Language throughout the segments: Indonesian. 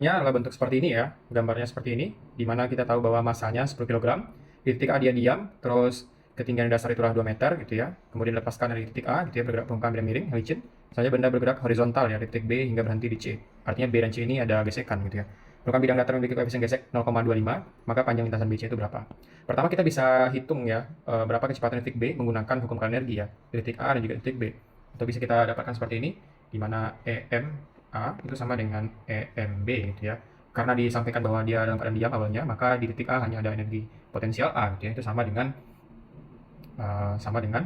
Ini adalah bentuk seperti ini ya, gambarnya seperti ini, di mana kita tahu bahwa masanya 10 kg. Di titik A dia diam, terus ketinggian dasar itu adalah 2 meter gitu ya. Kemudian lepaskan dari titik A gitu ya, bergerak permukaan benda miring, licin. Saja benda bergerak horizontal ya, di titik B hingga berhenti di C. Artinya B dan C ini ada gesekan gitu ya. Permukaan bidang datar memiliki koefisien gesek 0,25, maka panjang lintasan BC itu berapa? Pertama kita bisa hitung ya, berapa kecepatan di titik B menggunakan hukum Kali energi ya, di titik A dan juga di titik B. Atau bisa kita dapatkan seperti ini, di mana EM A itu sama dengan EMB gitu ya. Karena disampaikan bahwa dia dalam keadaan diam awalnya, maka di titik A hanya ada energi potensial A gitu ya. Itu sama dengan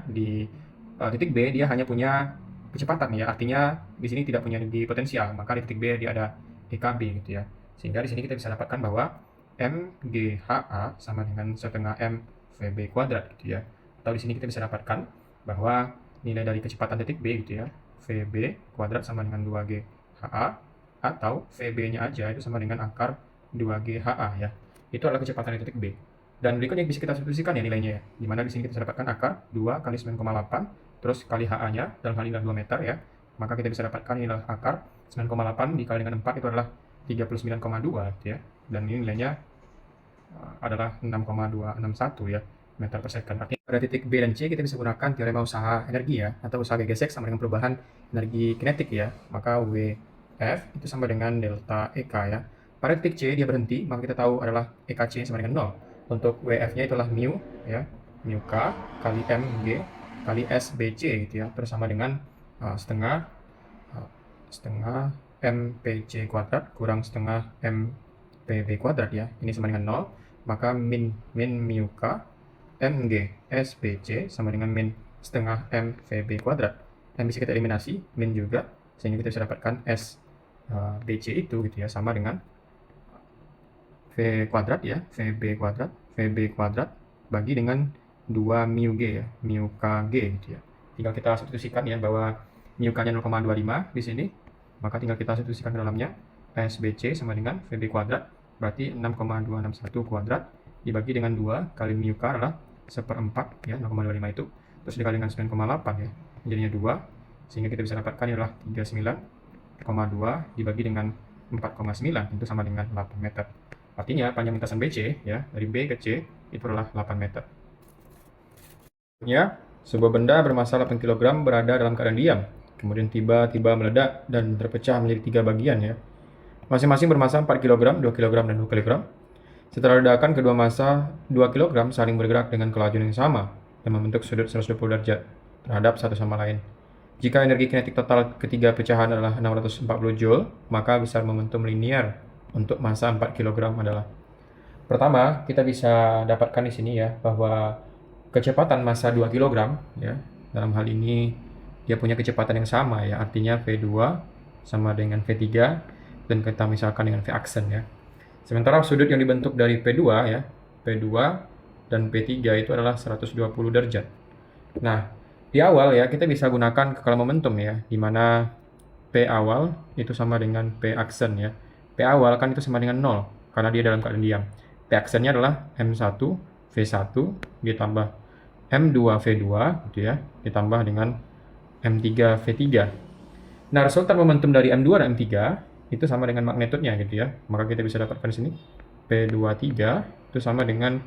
di titik B dia hanya punya kecepatan ya. Artinya di sini tidak punya energi potensial, maka di titik B dia ada EKB gitu ya. Sehingga di sini kita bisa dapatkan bahwa MGHA sama dengan setengah M VB kuadrat gitu ya. Atau di sini kita bisa dapatkan bahwa nilai dari kecepatan titik B gitu ya, VB kuadrat sama dengan 2G HA, atau VB-nya aja itu sama dengan akar 2G HA ya. Itu adalah kecepatan di titik B. Dan berikutnya bisa kita substitusikan ya nilainya ya. Di mana di sini kita bisa dapatkan akar 2 kali 9,8 terus kali HA-nya dalam hal ini adalah 2 meter ya. Maka kita bisa dapatkan nilai akar 9,8 dikali dengan 4 itu adalah 39,2 gitu ya. Dan ini nilainya adalah 6,261 ya meter per second. Artinya pada titik B dan C kita bisa gunakan teorema usaha energi ya, atau usaha gesek sama dengan perubahan energi kinetik ya. Maka WF itu sama dengan delta EK ya. Pada titik C dia berhenti, maka kita tahu adalah EKC sama dengan 0. Untuk WF-nya itulah mu ya, mu K kali mg kali SBC gitu ya, terus sama dengan setengah setengah mpc kuadrat kurang setengah mpv kuadrat ya. Ini sama dengan 0, maka min mu K mg SBC sama dengan min setengah mvb kuadrat. Dan bisa kita eliminasi min juga, sehingga kita bisa dapatkan SBC itu gitu ya, sama dengan V kuadrat ya, VB kuadrat bagi dengan 2 mu G ya, mu KG gitu ya. Tinggal kita substitusikan ya bahwa mu K-nya 0,25 di sini, maka tinggal kita substitusikan ke dalamnya. SBC sama dengan VB kuadrat, berarti 6,261 kuadrat dibagi dengan 2 kali mu K adalah 1/4 ya, 0,25 itu. Terus dikali dengan 9,8 ya, jadinya 2, sehingga kita bisa dapatkan adalah 39,2 dibagi dengan 4,9 itu sama dengan 8 meter. Artinya panjang lintasan BC ya, dari B ke C itu adalah 8 meter. Ya, sebuah benda bermassa 8 kg berada dalam keadaan diam, kemudian tiba-tiba meledak dan terpecah menjadi 3 bagian ya. Masing-masing bermassa 4 kg, 2 kg, dan 2 kg. Setelah ledakan, kedua massa 2 kg saling bergerak dengan kelajuan yang sama dan membentuk sudut 120 derajat terhadap satu sama lain. Jika energi kinetik total ketiga pecahan adalah 640 Joule, maka besar momentum linear untuk massa 4 kg adalah. Pertama, kita bisa dapatkan di sini ya bahwa kecepatan massa 2 kg ya, dalam hal ini dia punya kecepatan yang sama ya, artinya V2 sama dengan V3 dan kita misalkan dengan V aksen ya. Sementara sudut yang dibentuk dari P2 ya, P2 dan P3 itu adalah 120 derajat. Nah, di awal ya kita bisa gunakan kekalan momentum ya, di mana P awal itu sama dengan P aksen ya. P awal kan itu sama dengan 0 karena dia dalam keadaan diam. P aksennya adalah M1 V1 ditambah M2 V2 gitu ya, ditambah dengan M3 V3. Nah, resultan momentum dari M2 dan M3 itu sama dengan magnetudnya gitu ya. Maka kita bisa dapatkan di sini P23 itu sama dengan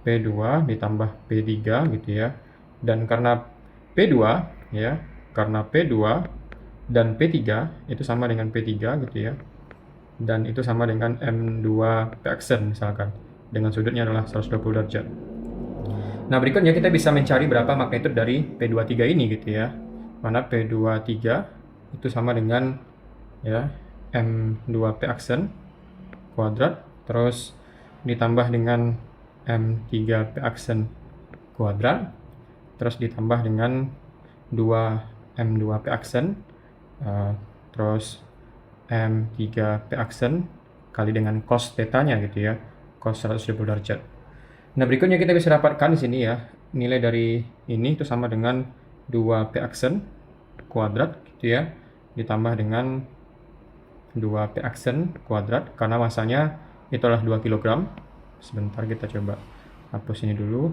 P2 ditambah P3 gitu ya. Dan karena P2 ya, karena P2 dan P3 itu sama dengan P3 gitu ya. Dan itu sama dengan M2 P aksen misalkan, dengan sudutnya adalah 120 derajat. Nah, berikutnya kita bisa mencari berapa magnitud dari P23 ini gitu ya. Mana P23 itu sama dengan ya M2 P aksen kuadrat terus ditambah dengan M3 P aksen kuadrat terus ditambah dengan 2 M2 P aksen terus M3 P aksen kali dengan cos theta-nya gitu ya, cos 120 derajat. Nah, berikutnya kita bisa dapatkan di sini ya, nilai dari ini itu sama dengan 2 P aksen kuadrat gitu ya, ditambah dengan 2 P aksen kuadrat karena masanya itu adalah 2 kg. Sebentar kita coba hapus ini dulu.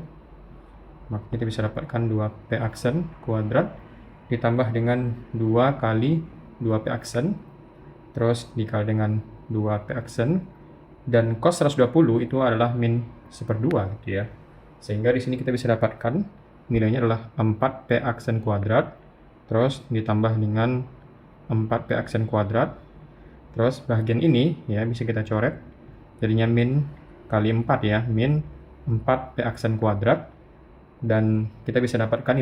Maka kita bisa dapatkan 2 P aksen kuadrat ditambah dengan 2 kali 2 P aksen terus dikali dengan 2 P aksen, dan cos 120 itu adalah min 1/2 gitu ya. Sehingga di sini kita bisa dapatkan nilainya adalah 4 P aksen kuadrat, terus ditambah dengan 4 P aksen kuadrat, terus bagian ini ya bisa kita coret, jadinya min kali 4 ya, min 4 P aksen kuadrat, dan kita bisa dapatkan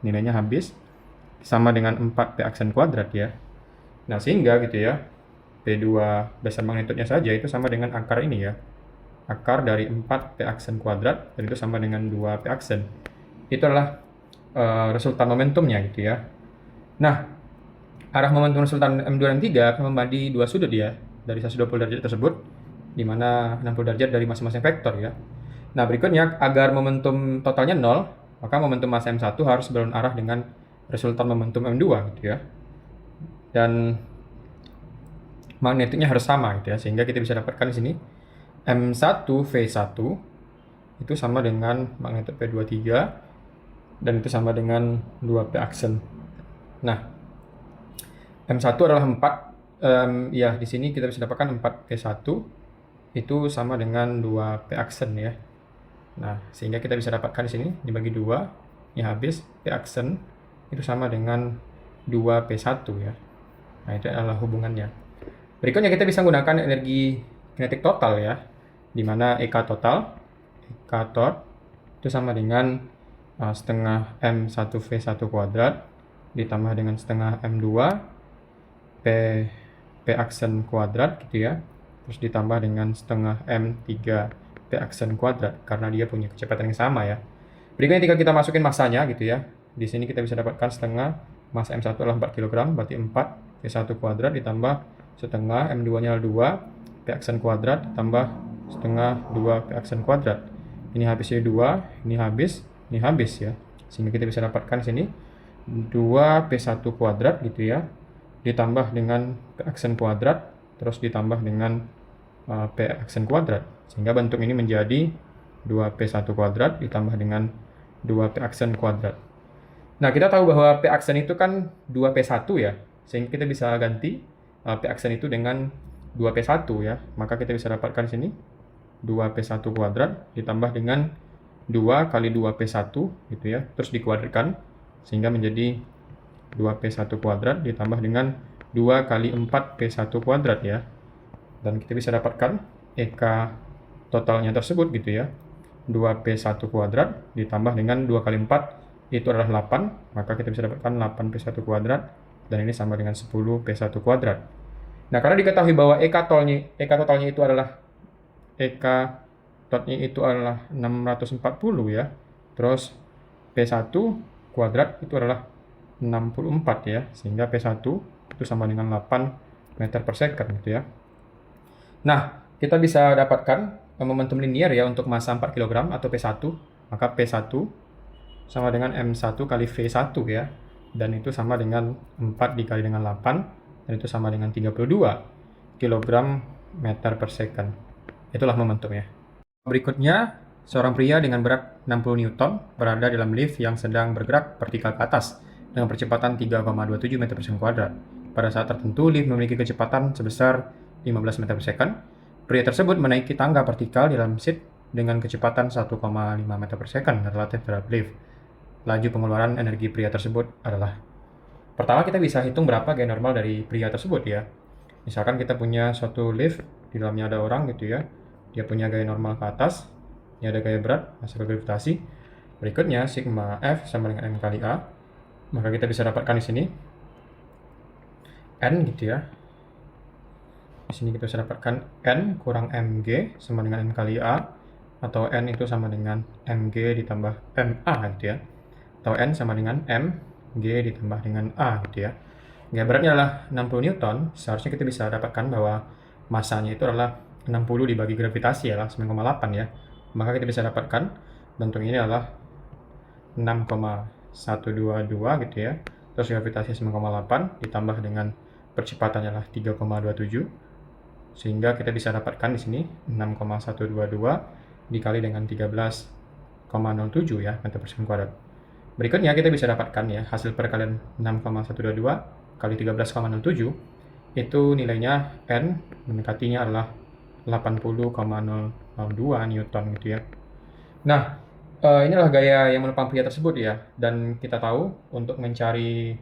nilainya habis sama dengan 4 P aksen kuadrat ya. Nah, sehingga gitu ya, P2 besar magnitudnya saja itu sama dengan akar ini ya. Akar dari 4 P aksen kuadrat, dan itu sama dengan 2 P aksen. Itu adalah resultan momentumnya gitu ya. Nah, arah momentum resultan M2 dan M3 akan membagi dua sudut ya, dari 120 derajat tersebut, di mana 60 derajat dari masing-masing vektor ya. Nah, berikutnya, agar momentum totalnya 0, maka momentum massa M1 harus berlawanan arah dengan resultan momentum M2 gitu ya. Dan magnitudnya harus sama gitu ya, sehingga kita bisa dapatkan di sini M1 V1 itu sama dengan magnitud P23, dan itu sama dengan 2 P aksen. Nah, M1 adalah 4, ya di sini kita bisa dapatkan 4 P1 itu sama dengan 2 P aksen ya. Nah, sehingga kita bisa dapatkan di sini dibagi 2, ini habis P aksen itu sama dengan 2 P1 ya. Nah, itu adalah hubungannya. Berikutnya kita bisa menggunakan energi kinetik total ya, di mana EK total, EK tot itu sama dengan setengah M1 V1 kuadrat ditambah dengan setengah M2 P aksen kuadrat gitu ya, terus ditambah dengan setengah M3 P aksen kuadrat, karena dia punya kecepatan yang sama ya. Berikutnya ketika kita masukin massanya gitu ya, di sini kita bisa dapatkan setengah massa M1 adalah 4 kg, berarti 4 P1 kuadrat ditambah setengah M2-nya adalah 2 P aksen kuadrat ditambah setengah 2 P aksen kuadrat. Ini habisnya 2, ini habis ya. Sehingga kita bisa dapatkan sini 2 P1 kuadrat gitu ya, ditambah dengan P aksen kuadrat, terus ditambah dengan P aksen kuadrat. Sehingga bentuk ini menjadi 2 P1 kuadrat ditambah dengan 2 P aksen kuadrat. Nah, kita tahu bahwa P aksen itu kan 2 P1 ya, sehingga kita bisa ganti P aksen itu dengan 2 P1 ya. Maka kita bisa dapatkan sini 2 P1 kuadrat ditambah dengan 2 kali 2 P1 gitu ya, terus dikuadratkan sehingga menjadi 2 P1 kuadrat ditambah dengan 2 kali 4 P1 kuadrat ya. Dan kita bisa dapatkan EK totalnya tersebut gitu ya, 2 P1 kuadrat ditambah dengan 2 kali 4 itu adalah 8, maka kita bisa dapatkan 8 P1 kuadrat, dan ini sama dengan 10 P1 kuadrat. Nah, karena diketahui bahwa EK totalnya itu adalah 640 ya, terus P1 kuadrat itu adalah 64 ya, sehingga P1 itu sama dengan 8 meter per second gitu ya. Nah, kita bisa dapatkan momentum linier ya untuk massa 4 kg atau P1, maka P1 sama dengan M1 kali V1 ya, dan itu sama dengan 4 dikali dengan 8, dan itu sama dengan 32 kg meter per second. Itulah momentumnya. Berikutnya, seorang pria dengan berat 60 Newton berada dalam lift yang sedang bergerak vertikal ke atas dengan percepatan 3,27 meter per second kuadrat. Pada saat tertentu, lift memiliki kecepatan sebesar 15 meter per second. Pria tersebut menaiki tangga vertikal di dalam seat dengan kecepatan 1,5 meter per second relatif terhadap lift. Laju pengeluaran energi pria tersebut adalah. Pertama, kita bisa hitung berapa gaya normal dari pria tersebut ya. Misalkan kita punya suatu lift, di dalamnya ada orang gitu ya. Dia punya gaya normal ke atas, ini ada gaya berat, masalah gravitasi. Berikutnya, sigma F sama dengan M kali A. Maka kita bisa dapatkan di sini N gitu ya. Di sini kita bisa dapatkan N kurang mg sama dengan M kali A, atau N itu sama dengan mg ditambah ma gitu ya, atau N sama dengan mg ditambah dengan A gitu ya. Gaya beratnya adalah 60 Newton, seharusnya kita bisa dapatkan bahwa massanya itu adalah 60 dibagi gravitasi adalah 9,8 ya. Maka kita bisa dapatkan bentuk ini adalah 6,122 gitu ya. Terus gravitasi 9,8 ditambah dengan percepatannya adalah 3,27. Sehingga kita bisa dapatkan di sini 6,122 dikali dengan 13,07 ya meter per second kuadrat. Berikutnya kita bisa dapatkan ya hasil perkalian 6,122 kali 13,07 itu nilainya N mendekatinya adalah 80,002 Newton gitu ya. Nah, inilah gaya yang menopang pria tersebut ya, dan kita tahu untuk mencari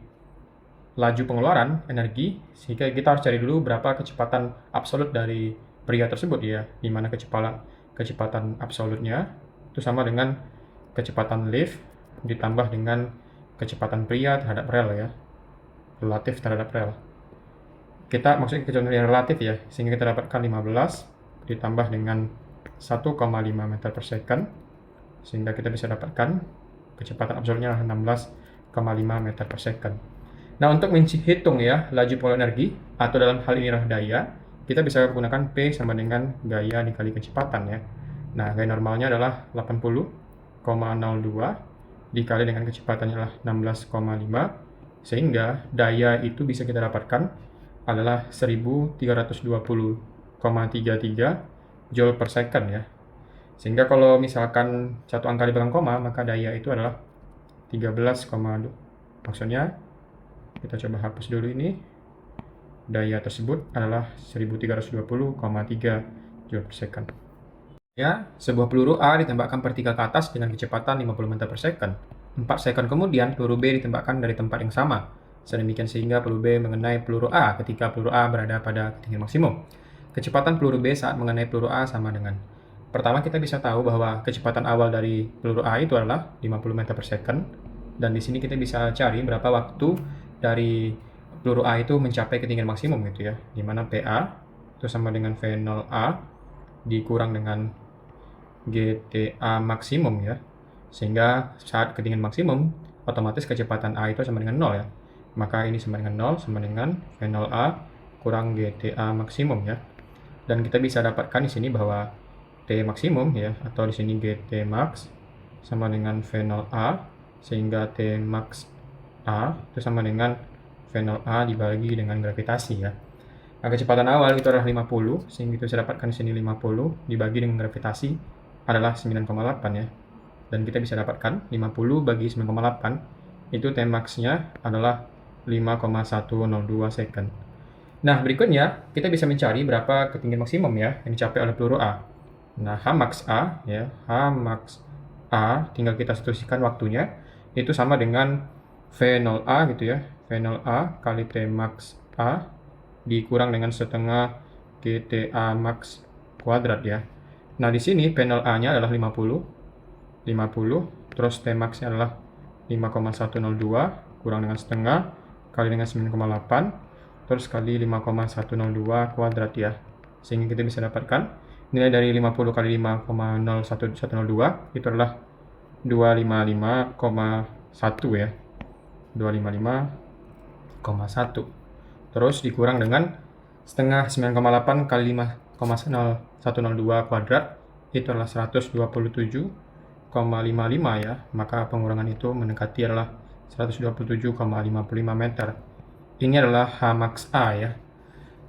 laju pengeluaran energi, sehingga kita harus cari dulu berapa kecepatan absolut dari pria tersebut ya, di mana kecepatan absolutnya itu sama dengan kecepatan lift ditambah dengan kecepatan pria terhadap rel ya, relatif terhadap rel. Maksudnya kecepatan yang relatif ya, sehingga kita dapatkan 15 ditambah dengan 1,5 meter per second, sehingga kita bisa dapatkan kecepatan absolutnya 16,5 meter per second. Nah, untuk menghitung ya laju pengeluaran energi, atau dalam hal ini adalah daya, kita bisa menggunakan P sama dengan gaya dikali kecepatan ya. Nah, gaya normalnya adalah 80,02 dikali dengan kecepatannya adalah 16,5, sehingga daya itu bisa kita dapatkan adalah 1320,33 Joule per second ya. Sehingga kalau misalkan satu angka di belakang koma, maka daya itu adalah 13,2. Maksudnya, kita coba hapus dulu ini. Daya tersebut adalah 1320,3 Joule per second. Ya, sebuah peluru A ditembakkan vertikal ke atas dengan kecepatan 50 meter per second. 4 second kemudian, peluru B ditembakkan dari tempat yang sama. Sedemikian sehingga peluru B mengenai peluru A ketika peluru A berada pada ketinggian maksimum. Kecepatan peluru B saat mengenai peluru A sama dengan. Pertama, kita bisa tahu bahwa kecepatan awal dari peluru A itu adalah 50 meter per second. Dan di sini kita bisa cari berapa waktu dari peluru A itu mencapai ketinggian maksimum gitu ya. Di mana PA itu sama dengan V0A dikurang dengan GTA maksimum ya. Sehingga saat ketinggian maksimum, otomatis kecepatan A itu sama dengan 0 ya. Maka ini sama dengan 0, sama dengan V0A kurang GTA maksimum ya. Dan kita bisa dapatkan di sini bahwa T maksimum ya, atau di sini GT max sama dengan V0A, sehingga T max A itu sama dengan V0A dibagi dengan gravitasi ya. Nah, kecepatan awal itu adalah 50, sehingga kita bisa dapatkan di sini 50 dibagi dengan gravitasi adalah 9,8 ya. Dan kita bisa dapatkan 50 bagi 9,8 itu T max-nya adalah 5,102 second. Nah, berikutnya kita bisa mencari berapa ketinggian maksimum ya yang dicapai oleh peluru A. Nah, H max A ya, H max A tinggal kita substitusikan waktunya, itu sama dengan V0A gitu ya, V0A kali T max A dikurang dengan setengah GTA max kuadrat ya. Nah, di sini V0A-nya adalah 50, terus T max-nya adalah 5,102 kurang dengan setengah kali dengan 9,8 terus kali 5,102 kuadrat ya. Sehingga kita bisa dapatkan nilai dari 50 kali 5,0102 itu adalah 255,1 ya. 255,1. Terus dikurang dengan setengah 9,8 kali 5,102 kuadrat itu adalah 127,55 ya. Maka pengurangan itu mendekati adalah 127,55 meter. Ini adalah H max A ya.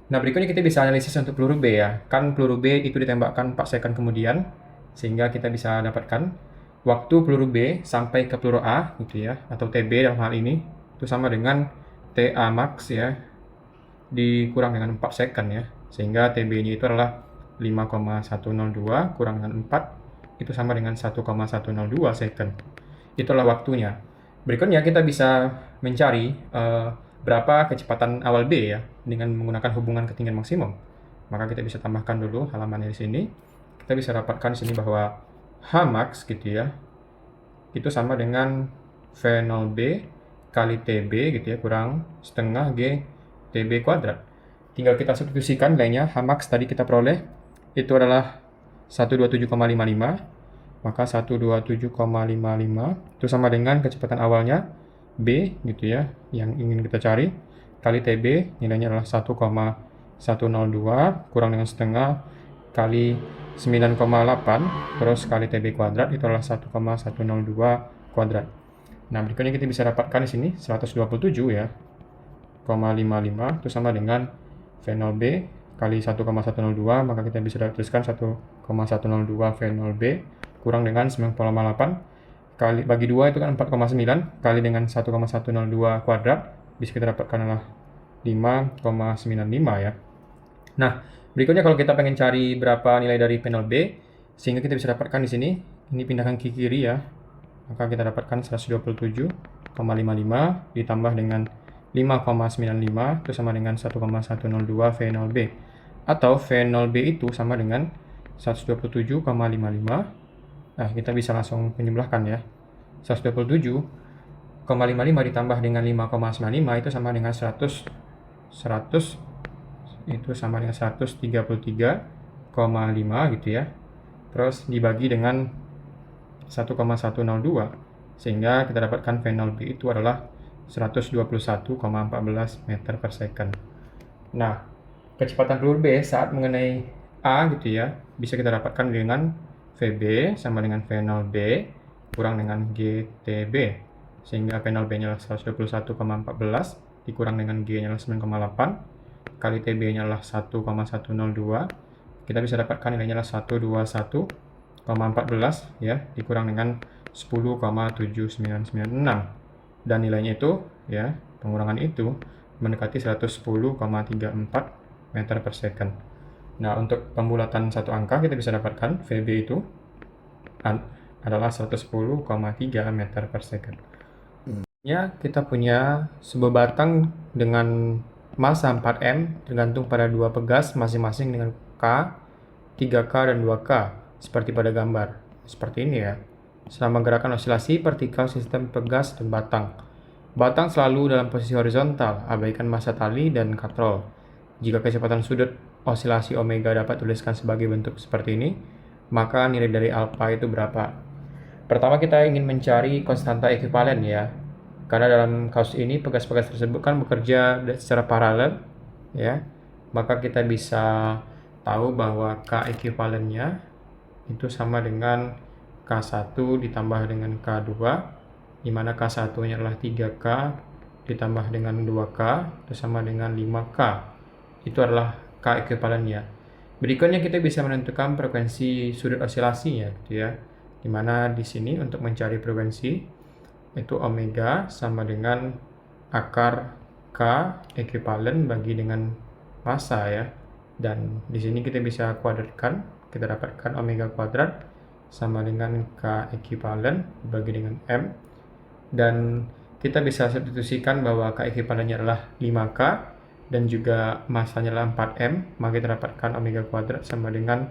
Nah, berikutnya kita bisa analisis untuk peluru B ya. Kan peluru B itu ditembakkan 4 second kemudian, sehingga kita bisa dapatkan waktu peluru B sampai ke peluru A gitu ya, atau TB dalam hal ini, itu sama dengan TA max ya, dikurang dengan 4 second ya. Sehingga TB-nya itu adalah 5,102 kurang dengan 4, itu sama dengan 1,102 second. Itulah waktunya. Berikutnya kita bisa mencari berapa kecepatan awal B ya, dengan menggunakan hubungan ketinggian maksimum. Maka kita bisa tambahkan dulu halamannya di sini. Kita bisa dapatkan di sini bahwa H max gitu ya, itu sama dengan V0B kali TB gitu ya, kurang setengah G TB kuadrat. Tinggal kita substitusikan nilainya. H max tadi kita peroleh itu adalah 127,55, maka 127,55 itu sama dengan kecepatan awalnya B gitu ya, yang ingin kita cari, kali TB nilainya adalah 1,102 kurang dengan setengah kali 9,8 terus kali TB kuadrat itu adalah 1,102 kuadrat. Nah, berikutnya kita bisa dapatkan di sini 127 ya, 0,55 itu sama dengan V0B kali 1,102, maka kita bisa tuliskan 1,102 V0B kurang dengan 9,8 kali bagi 2 itu kan 4,9 kali dengan 1,102 kuadrat, bisa kita dapatkan adalah 5,95 ya. Nah, berikutnya kalau kita pengen cari berapa nilai dari panel B, sehingga kita bisa dapatkan di sini, ini pindahkan ke kiri ya, maka kita dapatkan 127,55 ditambah dengan 5,95 itu sama dengan 1,102 V0B. Atau V0B itu sama dengan 127,55. Nah, kita bisa langsung menjumlahkan ya. 127,55 ditambah dengan 5,95 itu sama dengan 100 itu sama dengan 133,5 gitu ya. Terus dibagi dengan 1,102 sehingga kita dapatkan V0B itu adalah 121,14 meter per second. Nah, kecepatan peluru B saat mengenai A gitu ya, bisa kita dapatkan dengan VB sama dengan V0B kurang dengan GTB. Sehingga V0B-nya adalah 121,14 dikurang dengan G-nya adalah 9,8 kali TB-nya adalah 1,102. Kita bisa dapatkan nilainya adalah 121,14 ya, dikurang dengan 10,7996. Dan nilainya itu ya, pengurangan itu mendekati 110,34 meter per second. Nah, untuk pembulatan satu angka kita bisa dapatkan VB itu adalah 110,3 meter per second. Ya, kita punya sebuah batang dengan massa 4M tergantung pada dua pegas masing-masing dengan K, 3K, dan 2K seperti pada gambar. Seperti ini ya. Selama gerakan osilasi vertikal sistem pegas dan batang. Batang selalu dalam posisi horizontal, abaikan massa tali dan katrol. Jika kecepatan sudut osilasi omega dapat tuliskan sebagai bentuk seperti ini, maka nilai dari alfa itu berapa? Pertama kita ingin mencari konstanta ekuivalen ya. Karena dalam kasus ini pegas-pegas tersebut kan bekerja secara paralel ya. Maka kita bisa tahu bahwa K ekuivalennya itu sama dengan K1 ditambah dengan K2, di mana K1-nya adalah 3K ditambah dengan 2K itu sama dengan 5K. Itu adalah K ekuivalennya. Berikutnya kita bisa menentukan frekuensi sudut osilasinya gitu ya. Di mana di sini untuk mencari frekuensi itu omega sama dengan akar K ekuivalen bagi dengan massa ya. Dan di sini kita bisa kuadratkan, kita dapatkan omega kuadrat sama dengan K ekuivalen bagi dengan M. Dan kita bisa substitusikan bahwa K ekuivalennya adalah 5K dan juga massanya adalah 4M, maka kita dapatkan omega kuadrat sama dengan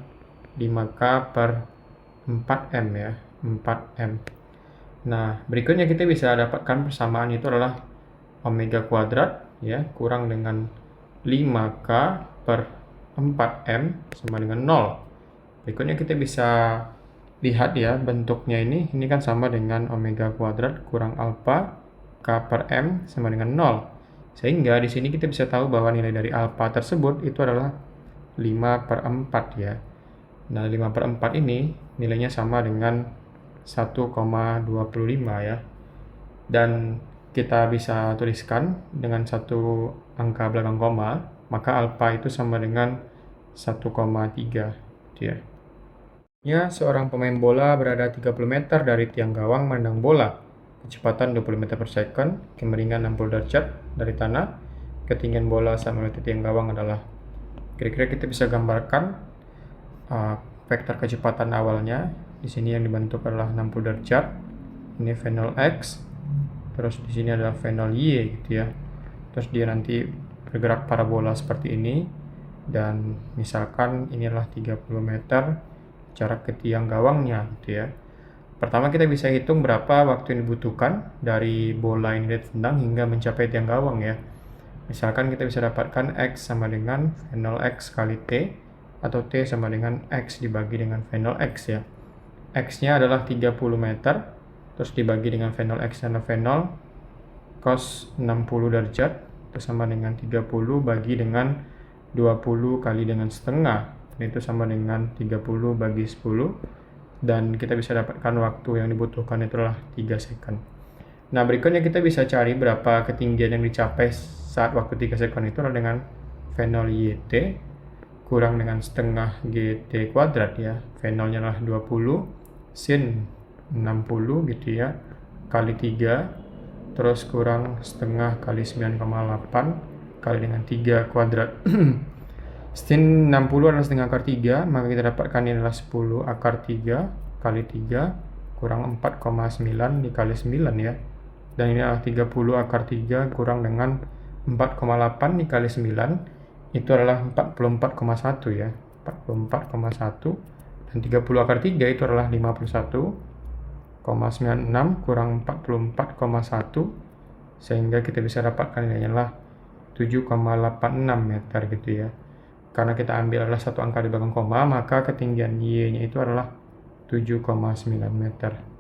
5K per 4M ya, 4M. Nah, berikutnya kita bisa dapatkan persamaan itu adalah omega kuadrat ya kurang dengan 5K per 4M sama dengan 0. Berikutnya kita bisa lihat ya bentuknya ini kan sama dengan omega kuadrat kurang alfa K per M sama dengan 0. Sehingga di sini kita bisa tahu bahwa nilai dari alfa tersebut itu adalah 5 per 4 ya. Nah, 5 per 4 ini nilainya sama dengan 1,25 ya. Dan kita bisa tuliskan dengan satu angka belakang koma, maka alfa itu sama dengan 1,3 ya. Ya, seorang pemain bola berada 30 meter dari tiang gawang memandang bola. Kecepatan 20 meter per second, kemiringan 60 derajat dari tanah. Ketinggian bola saat melewati tiang gawang adalah, kira-kira kita bisa gambarkan vektor kecepatan awalnya. Di sini yang dibentuk adalah 60 derajat. Ini V0 X. Terus di sini adalah V0 Y gitu ya. Terus dia nanti bergerak parabola seperti ini. Dan misalkan ini adalah 30 meter jarak ke tiang gawangnya gitu ya. Pertama kita bisa hitung berapa waktu yang dibutuhkan dari bola yang ditendang hingga mencapai tiang gawang ya. Misalkan kita bisa dapatkan X sama dengan V0X kali T, atau T sama dengan X dibagi dengan V0X ya. X-nya adalah 30 meter, terus dibagi dengan V0X dan V0 cos 60 derajat, itu sama dengan 30 bagi dengan 20 kali dengan setengah, itu sama dengan 30 bagi 10, dan kita bisa dapatkan waktu yang dibutuhkan itu adalah 3 second. Nah, berikutnya kita bisa cari berapa ketinggian yang dicapai saat waktu 3 second itu adalah dengan V0 YT kurang dengan setengah GT kuadrat ya. V0-nya adalah 20 sin 60 gitu ya kali 3, terus kurang setengah kali 9,8 kali dengan 3 kuadrat. Sin 60 adalah setengah akar 3, maka kita dapatkan ini adalah 10 akar 3 kali 3 kurang 4,9 dikali 9 ya. Dan ini adalah 30 akar 3 kurang dengan 4,8 dikali 9, itu adalah 44,1 ya. 44,1 dan 30 akar 3 itu adalah 51,96 kurang 44,1, sehingga kita bisa dapatkan ini adalah 7,86 meter gitu ya. Karena kita ambil adalah satu angka di belakang koma, maka ketinggian Y-nya itu adalah 7,9 meter.